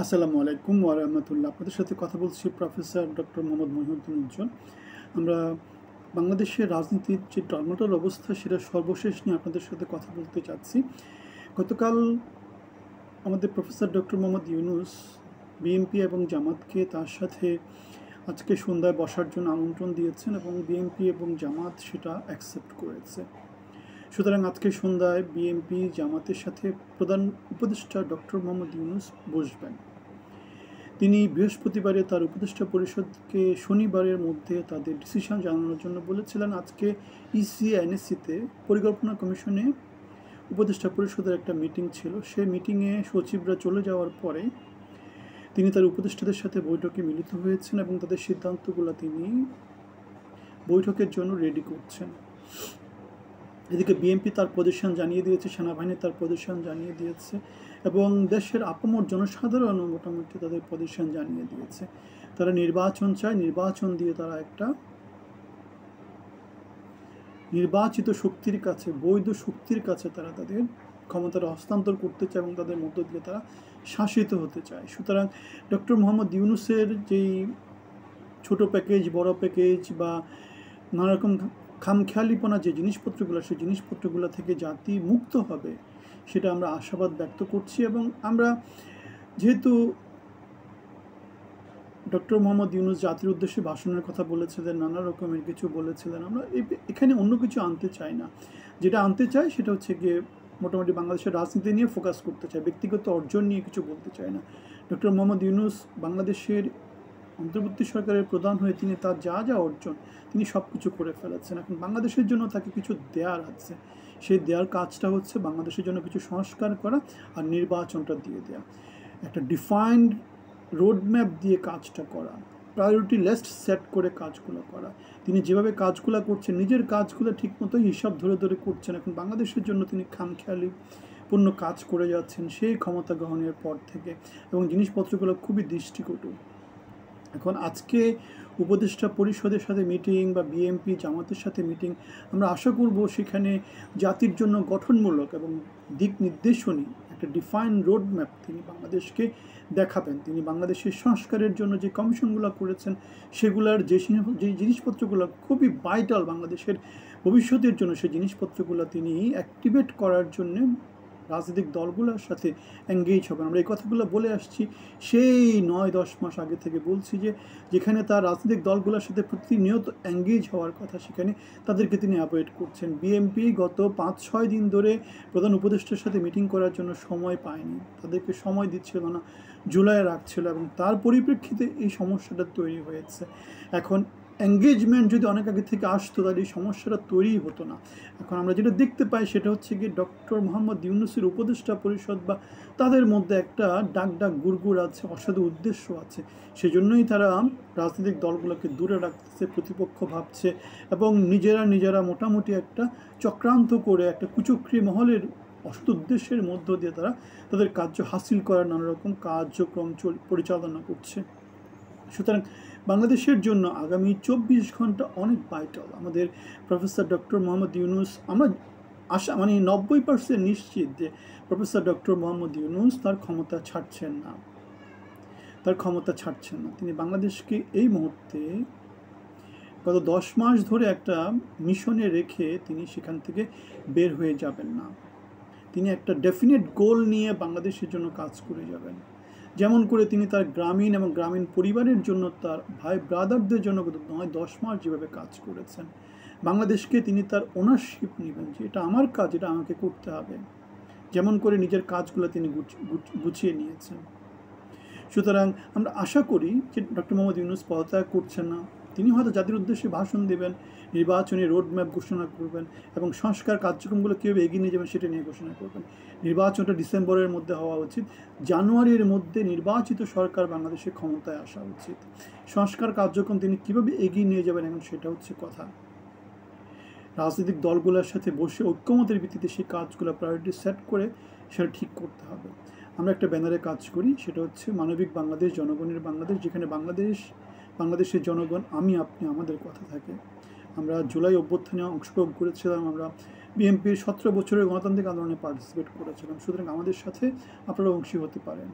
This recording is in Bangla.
আসসালামু আলাইকুম ওয়া রাহমাতুল্লাহ। আপনাদের সাথে কথা বলছি প্রফেসর ডক্টর মোহাম্মদ মহিউদ্দিন উজ্জ্বল। আমরা বাংলাদেশের রাজনীতির যে টলমটল অবস্থা সেটা সর্বশেষ নিয়ে আপনাদের সাথে কথা বলতে চাচ্ছি। গতকাল আমাদের professor doctor Mohammad Yunus BNP এবং জামাতকে তার সাথে আজকে সন্ধ্যায় বসার জন্য আমন্ত্রণ দিয়েছেন এবং বিএনপি এবং জামাত সেটা অ্যাকসেপ্ট করেছে। সুতরাং আজকে সন্ধ্যায় বিএনপি জামাতের সাথে প্রধান উপদেষ্টা ডক্টর মোহাম্মদ ইউনূস বসবেন। তিনি বৃহস্পতিবারে তার উপদেষ্টা পরিষদকে শনিবারের মধ্যে তাদের ডিসিশন জানানোর জন্য বলেছিলেন। আজকে এনএসসিতে পরিকল্পনা কমিশনে উপদেষ্টা পরিষদের একটা মিটিং ছিল। সেই মিটিংয়ে সচিবরা চলে যাওয়ার পরে তিনি তার উপদেষ্টাদের সাথে বৈঠকে মিলিত হয়েছেন এবং তাদের সিদ্ধান্তগুলো তিনি বৈঠকের জন্য রেডি করছেন। এদিকে বিএনপি তার পজিশন জানিয়ে দিয়েছে, সেনাবাহিনী তার পজিশন জানিয়ে দিয়েছে এবং দেশের আপামর জনসাধারণও মোটামুটি তাদের পজিশন জানিয়ে দিয়েছে। তারা নির্বাচন চায়, নির্বাচন দিয়ে তারা একটা নির্বাচিত শক্তির কাছে, বৈধ শক্তির কাছে তারা তাদের ক্ষমতাটা হস্তান্তর করতে চায় এবং তাদের মধ্য দিয়ে তারা শাসিত হতে চায়। সুতরাং ডক্টর মোহাম্মদ ইউনূসের যেই ছোট প্যাকেজ, বড় প্যাকেজ বা নানারকম খামখেয়ালিপনা যে জিনিসপত্রগুলো, সেই জিনিসপত্রগুলো থেকে জাতি মুক্ত হবে সেটা আমরা আশাবাদ ব্যক্ত করছি। এবং আমরা যেহেতু ডক্টর মোহাম্মদ ইউনূস জাতির উদ্দেশ্যে ভাষণের কথা বলেছিলেন, নানা রকমের কিছু বলেছিলেন, আমরা এখানে অন্য কিছু আনতে চাই না। যেটা আনতে চাই সেটা হচ্ছে গিয়ে মোটামুটি বাংলাদেশের রাজনীতি নিয়ে ফোকাস করতে চাই, ব্যক্তিগত অর্জন নিয়ে কিছু বলতে চাই না। ডক্টর মোহাম্মদ ইউনূস বাংলাদেশের অন্তর্বর্তী সরকারের প্রধান হয়ে তিনি তার যা যা অর্জন তিনি সব কিছু করে ফেলেছেন। এখন বাংলাদেশের জন্য তাকে কিছু দেওয়ার আছে, সেই দেওয়ার কাজটা হচ্ছে বাংলাদেশের জন্য কিছু সংস্কার করা আর নির্বাচনটা দিয়ে দেওয়া, একটা ডিফাইন্ড রোডম্যাপ দিয়ে কাজটা করা, প্রায়োরিটি লিস্ট সেট করে কাজগুলো করা। তিনি যেভাবে কাজগুলো করছেন, নিজের কাজগুলো ঠিকমতো হিসাব ধরে ধরে করছেন। এখন বাংলাদেশের জন্য তিনি খামখেয়ালি পূর্ণ কাজ করে যাচ্ছেন সেই ক্ষমতা গ্রহণের পর থেকে, এবং জিনিসপত্রগুলো খুবই দৃষ্টিকটু। এখন আজকে উপদেষ্টা পরিষদের সাথে মিটিং বা বিএনপি জামাতের সাথে মিটিং, আমরা আশা করব সেখানে জাতির জন্য গঠনমূলক এবং দিক নির্দেশনী একটা ডিফাইন রোড ম্যাপ তিনি বাংলাদেশকে দেখাবেন। তিনি বাংলাদেশের সংস্কারের জন্য যে কমিশনগুলো করেছেন সেগুলোর যে জিনিসপত্রগুলো খুবই ভাইটাল বাংলাদেশের ভবিষ্যতের জন্য, সেই জিনিসপত্রগুলো তিনি অ্যাক্টিভেট করার জন্যে রাজনৈতিক দলগুলোর সাথে এঙ্গেজ হবেন। আমরা এই কথাগুলো বলে আসছি সেই 9-10 মাস আগে থেকে বলছি যে যেখানে তার রাজনৈতিক দলগুলোর সাথে প্রতিনিয়ত এঙ্গেজ হওয়ার কথা সেখানে তাদেরকে তিনি অ্যাভয়েড করছেন। বিএনপি গত 5-6 দিন ধরে প্রধান উপদেষ্টার সাথে মিটিং করার জন্য সময় পায়নি, তাদেরকে সময় দিচ্ছিল না, জুলাই রাখছিল এবং তার পরিপ্রেক্ষিতে এই সমস্যাটা তৈরি হয়েছে। এখন এঙ্গেজমেন্ট যদি অনেক আগে থেকে আসতো তাহলে এই সমস্যাটা তৈরি হতো না। এখন আমরা যেটা দেখতে পাই সেটা হচ্ছে কি ডক্টর মোহাম্মদ ইউনূসের উপদেষ্টা পরিষদ বা তাদের মধ্যে একটা ডাক গুড়গুড় আছে, অসাধু উদ্দেশ্য আছে। সেজন্যই তারা রাজনৈতিক দলগুলোকে দূরে রাখতেছে, প্রতিপক্ষ ভাবছে এবং নিজেরা মোটামুটি একটা চক্রান্ত করে একটা কুচক্রী মহলের অসৎ উদ্দেশ্যের মধ্য দিয়ে তারা তাদের কার্য হাসিল করার নানা রকম কার্যক্রম পরিচালনা করছে। সুতরাং বাংলাদেশের জন্য আগামী 24 ঘন্টা অনেক ভাইটাল। আমাদের প্রফেসর ডক্টর মোহাম্মদ ইউনূস, আমরা আশা 90% নিশ্চিত যে প্রফেসর ডক্টর মোহাম্মদ ইউনূস তার ক্ষমতা ছাড়ছেন না। তিনি বাংলাদেশকে এই মুহূর্তে গত 10 মাস ধরে একটা মিশনে রেখে তিনি সেখান থেকে বের হয়ে যাবেন না। তিনি একটা ডেফিনেট গোল নিয়ে বাংলাদেশের জন্য কাজ করে যাবেন। যেমন করে তিনি তার গ্রামীণ এবং গ্রামীণ পরিবারের জন্য, তার ভাই ব্রাদারদের জন্য গত 9-10 মাস যেভাবে কাজ করেছেন, বাংলাদেশকে তিনি তার ওনারশিপ নেবেন যে এটা আমার কাজ, এটা আমাকে করতে হবে, যেমন করে নিজের কাজগুলো তিনি গুছিয়ে নিয়েছেন। সুতরাং আমরা আশা করি যে ডক্টর মোহাম্মদ ইউনূস পদত্যাগ করছেন না, তিনি হয়তো জাতির উদ্দেশ্যে ভাষণ দেবেন, নির্বাচনী রোডম্যাপ ঘোষণা করবেন এবং সংস্কার কার্যক্রমগুলো কীভাবে এগিয়ে নিয়ে যাবেন সেটা নিয়ে ঘোষণা করবেন। নির্বাচনটা ডিসেম্বরের মধ্যে হওয়া উচিত, জানুয়ারির মধ্যে নির্বাচিত সরকার বাংলাদেশে ক্ষমতায় আসা উচিত। সংস্কার কার্যক্রম তিনি কীভাবে এগিয়ে নিয়ে যাবেন এখন সেটা হচ্ছে কথা। রাজনৈতিক দলগুলোর সাথে বসে ঐক্যমতের ভিত্তিতে সেই কাজগুলো প্রায়োরিটি সেট করে সেটা ঠিক করতে হবে। আমরা একটা ব্যানারে কাজ করি, সেটা হচ্ছে মানবিক বাংলাদেশ, জনগণের বাংলাদেশ, যেখানে বাংলাদেশের জনগণ, আমি আপনি, আমাদের কথা থাকে। আমরা জুলাই অভ্যুত্থানে অংশগ্রহণ করেছিলাম, আমরা বিএনপির 17 বছরের গণতান্ত্রিক আন্দোলনে পার্টিসিপেট করেছিলাম। সুতরাং আমাদের সাথে আপনারা অংশী হতে পারেন।